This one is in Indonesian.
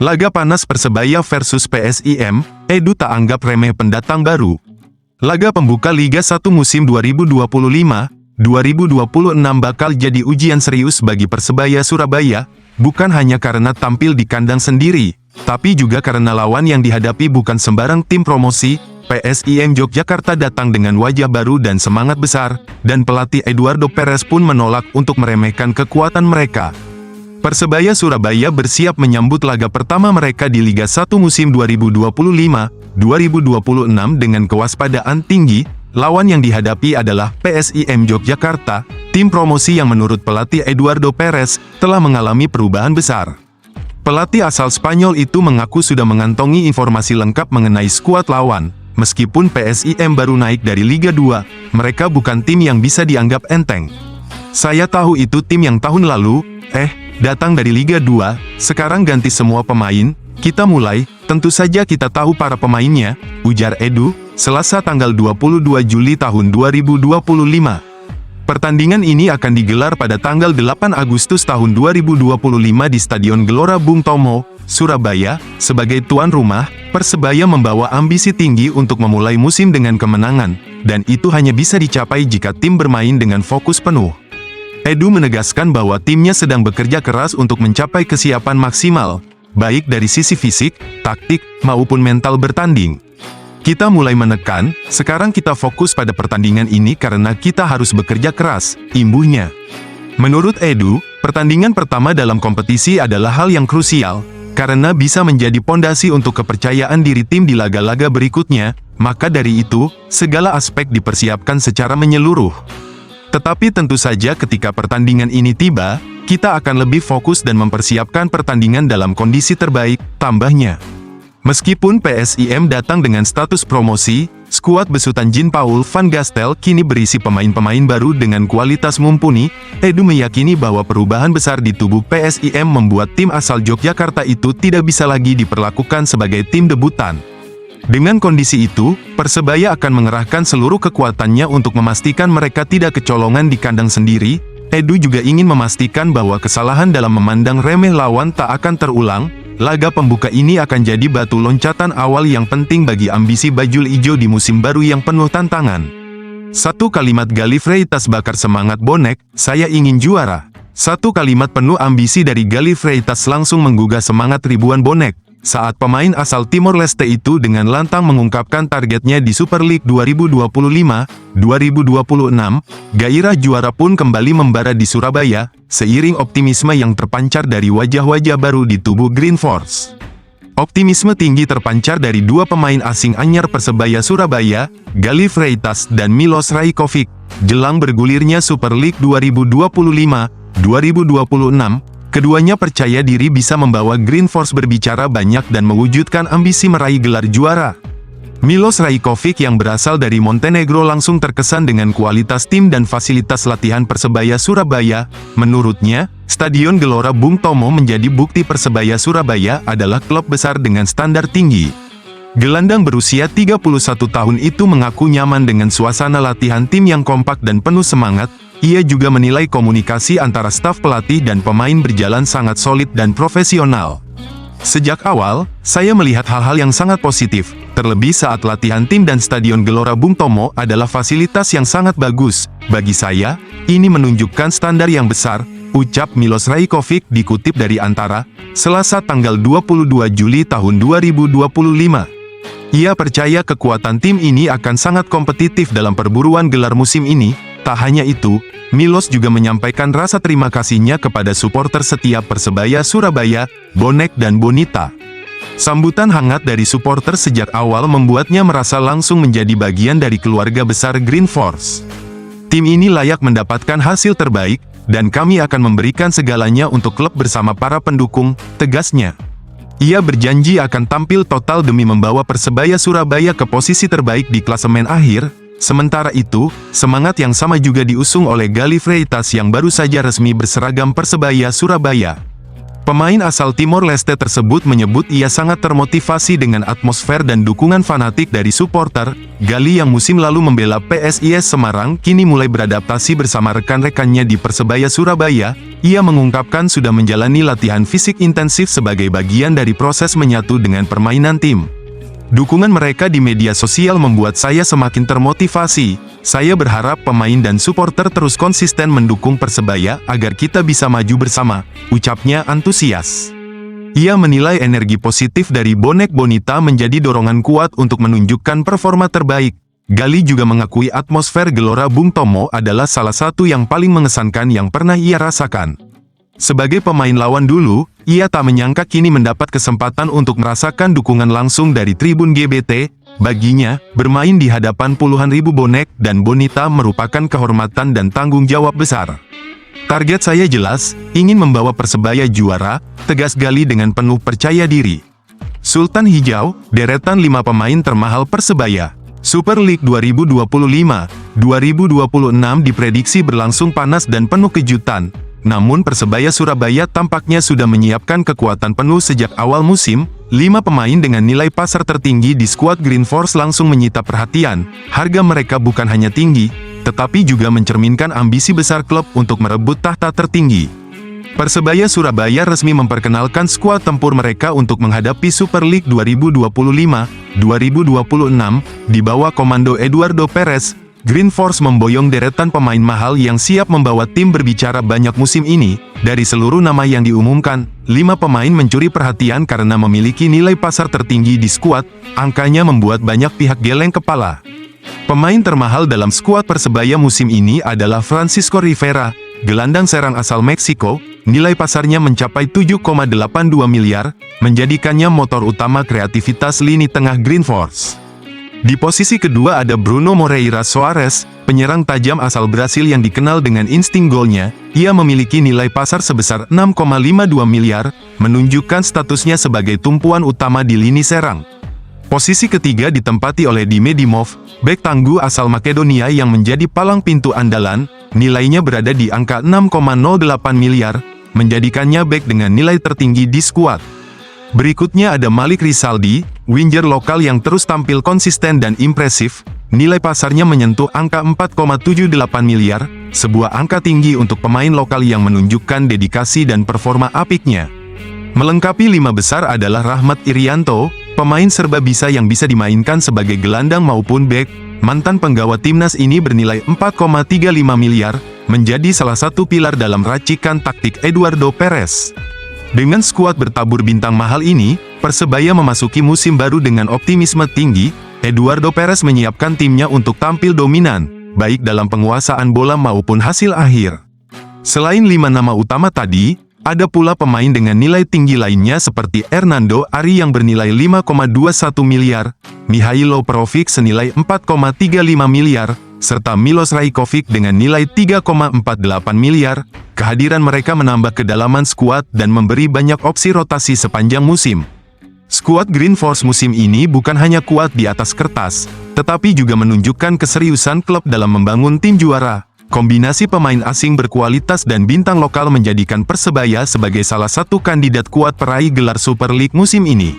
Laga panas Persebaya versus PSIM, Edu tak anggap remeh pendatang baru. Laga pembuka Liga 1 musim 2025-2026 bakal jadi ujian serius bagi Persebaya Surabaya, bukan hanya karena tampil di kandang sendiri, tapi juga karena lawan yang dihadapi bukan sembarang tim promosi. PSIM Yogyakarta datang dengan wajah baru dan semangat besar, dan pelatih Eduardo Perez pun menolak untuk meremehkan kekuatan mereka. Persebaya Surabaya bersiap menyambut laga pertama mereka di Liga 1 musim 2025-2026 dengan kewaspadaan tinggi. Lawan yang dihadapi adalah PSIM Yogyakarta, tim promosi yang menurut pelatih Eduardo Perez telah mengalami perubahan besar. Pelatih asal Spanyol itu mengaku sudah mengantongi informasi lengkap mengenai skuad lawan. Meskipun PSIM baru naik dari Liga 2, mereka bukan tim yang bisa dianggap enteng. Saya tahu itu tim yang tahun lalu, datang dari Liga 2, sekarang ganti semua pemain, kita mulai, tentu saja kita tahu para pemainnya, ujar Edu, Selasa tanggal 22 Juli tahun 2025. Pertandingan ini akan digelar pada tanggal 8 Agustus tahun 2025 di Stadion Gelora Bung Tomo, Surabaya. Sebagai tuan rumah, Persebaya membawa ambisi tinggi untuk memulai musim dengan kemenangan, dan itu hanya bisa dicapai jika tim bermain dengan fokus penuh. Edu menegaskan bahwa timnya sedang bekerja keras untuk mencapai kesiapan maksimal, baik dari sisi fisik, taktik, maupun mental bertanding. Kita mulai menekan, sekarang kita fokus pada pertandingan ini karena kita harus bekerja keras, imbuhnya. Menurut Edu, pertandingan pertama dalam kompetisi adalah hal yang krusial, karena bisa menjadi pondasi untuk kepercayaan diri tim di laga-laga berikutnya, maka dari itu, segala aspek dipersiapkan secara menyeluruh. Tetapi tentu saja ketika pertandingan ini tiba, kita akan lebih fokus dan mempersiapkan pertandingan dalam kondisi terbaik, tambahnya. Meskipun PSIM datang dengan status promosi, skuad besutan Jean Paul van Gastel kini berisi pemain-pemain baru dengan kualitas mumpuni. Edu meyakini bahwa perubahan besar di tubuh PSIM membuat tim asal Yogyakarta itu tidak bisa lagi diperlakukan sebagai tim debutan. Dengan kondisi itu, Persebaya akan mengerahkan seluruh kekuatannya untuk memastikan mereka tidak kecolongan di kandang sendiri. Edu juga ingin memastikan bahwa kesalahan dalam memandang remeh lawan tak akan terulang. Laga pembuka ini akan jadi batu loncatan awal yang penting bagi ambisi Bajul Ijo di musim baru yang penuh tantangan. Satu kalimat Galih Freitas bakar semangat bonek, saya ingin juara. Satu kalimat penuh ambisi dari Galih Freitas langsung menggugah semangat ribuan bonek, saat pemain asal Timor Leste itu dengan lantang mengungkapkan targetnya di Super League 2025-2026, gairah juara pun kembali membara di Surabaya, seiring optimisme yang terpancar dari wajah-wajah baru di tubuh Green Force. Optimisme tinggi terpancar dari dua pemain asing anyar Persebaya Surabaya, Galih Freitas dan Milos Rajkovic, jelang bergulirnya Super League 2025-2026. Keduanya percaya diri bisa membawa Green Force berbicara banyak dan mewujudkan ambisi meraih gelar juara. Milos Rajkovic yang berasal dari Montenegro langsung terkesan dengan kualitas tim dan fasilitas latihan Persebaya Surabaya. Menurutnya, Stadion Gelora Bung Tomo menjadi bukti Persebaya Surabaya adalah klub besar dengan standar tinggi. Gelandang berusia 31 tahun itu mengaku nyaman dengan suasana latihan tim yang kompak dan penuh semangat. Ia juga menilai komunikasi antara staf pelatih dan pemain berjalan sangat solid dan profesional. Sejak awal, saya melihat hal-hal yang sangat positif, terlebih saat latihan tim dan Stadion Gelora Bung Tomo adalah fasilitas yang sangat bagus. Bagi saya, ini menunjukkan standar yang besar, ucap Milos Rajkovic dikutip dari Antara, Selasa tanggal 22 Juli tahun 2025. Ia percaya kekuatan tim ini akan sangat kompetitif dalam perburuan gelar musim ini. Tak hanya itu, Milos juga menyampaikan rasa terima kasihnya kepada supporter setiap Persebaya Surabaya, bonek dan bonita. Sambutan hangat dari supporter sejak awal membuatnya merasa langsung menjadi bagian dari keluarga besar Green Force. Tim ini layak mendapatkan hasil terbaik, dan kami akan memberikan segalanya untuk klub bersama para pendukung, tegasnya. Ia berjanji akan tampil total demi membawa Persebaya Surabaya ke posisi terbaik di klasemen akhir. Sementara itu, semangat yang sama juga diusung oleh Galih Freitas yang baru saja resmi berseragam Persebaya Surabaya. Pemain asal Timor Leste tersebut menyebut ia sangat termotivasi dengan atmosfer dan dukungan fanatik dari supporter. Galih yang musim lalu membela PSIS Semarang kini mulai beradaptasi bersama rekan-rekannya di Persebaya Surabaya. Ia mengungkapkan sudah menjalani latihan fisik intensif sebagai bagian dari proses menyatu dengan permainan tim. Dukungan mereka di media sosial membuat saya semakin termotivasi. Saya berharap pemain dan supporter terus konsisten mendukung Persebaya agar kita bisa maju bersama, ucapnya antusias. Ia menilai energi positif dari bonek Bonita menjadi dorongan kuat untuk menunjukkan performa terbaik. Gali juga mengakui atmosfer Gelora Bung Tomo adalah salah satu yang paling mengesankan yang pernah ia rasakan. Sebagai pemain lawan dulu, ia tak menyangka kini mendapat kesempatan untuk merasakan dukungan langsung dari tribun GBT. Baginya, bermain di hadapan puluhan ribu bonek dan Bonita merupakan kehormatan dan tanggung jawab besar. Target saya jelas, ingin membawa Persebaya juara, tegas Gali dengan penuh percaya diri. Sultan Hijau, deretan 5 pemain termahal Persebaya. Super League 2025-2026 diprediksi berlangsung panas dan penuh kejutan. Namun Persebaya Surabaya tampaknya sudah menyiapkan kekuatan penuh sejak awal musim. 5 pemain dengan nilai pasar tertinggi di skuad Green Force langsung menyita perhatian. Harga mereka bukan hanya tinggi, tetapi juga mencerminkan ambisi besar klub untuk merebut tahta tertinggi. Persebaya Surabaya resmi memperkenalkan skuad tempur mereka untuk menghadapi Super League 2025-2026 di bawah komando Eduardo Perez. Green Force memboyong deretan pemain mahal yang siap membawa tim berbicara banyak musim ini. Dari seluruh nama yang diumumkan, 5 pemain mencuri perhatian karena memiliki nilai pasar tertinggi di skuad. Angkanya membuat banyak pihak geleng kepala. Pemain termahal dalam skuad Persebaya musim ini adalah Francisco Rivera, gelandang serang asal Meksiko. Nilai pasarnya mencapai 7,82 miliar, menjadikannya motor utama kreativitas lini tengah Green Force. Di posisi kedua ada Bruno Moreira Soares, penyerang tajam asal Brasil yang dikenal dengan insting golnya. Ia memiliki nilai pasar sebesar 6,52 miliar, menunjukkan statusnya sebagai tumpuan utama di lini serang. Posisi ketiga ditempati oleh Dime Dimov, bek tangguh asal Makedonia yang menjadi palang pintu andalan. Nilainya berada di angka 6,08 miliar, menjadikannya bek dengan nilai tertinggi di skuad. Berikutnya ada Malik Rizaldi, winger lokal yang terus tampil konsisten dan impresif. Nilai pasarnya menyentuh angka 4,78 miliar, sebuah angka tinggi untuk pemain lokal yang menunjukkan dedikasi dan performa apiknya. Melengkapi 5 besar adalah Rahmat Irianto, pemain serba bisa yang bisa dimainkan sebagai gelandang maupun bek. Mantan penggawa timnas ini bernilai 4,35 miliar, menjadi salah satu pilar dalam racikan taktik Eduardo Perez. Dengan skuad bertabur bintang mahal ini, Persebaya memasuki musim baru dengan optimisme tinggi. Eduardo Perez menyiapkan timnya untuk tampil dominan, baik dalam penguasaan bola maupun hasil akhir. Selain 5 nama utama tadi, ada pula pemain dengan nilai tinggi lainnya seperti Hernando Ari yang bernilai 5,21 miliar, Mihailo Perovic senilai 4,35 miliar, serta Milos Rajkovic dengan nilai 3,48 miliar. Kehadiran mereka menambah kedalaman skuad dan memberi banyak opsi rotasi sepanjang musim. Skuad Green Force musim ini bukan hanya kuat di atas kertas, tetapi juga menunjukkan keseriusan klub dalam membangun tim juara. Kombinasi pemain asing berkualitas dan bintang lokal menjadikan Persebaya sebagai salah satu kandidat kuat peraih gelar Super League musim ini.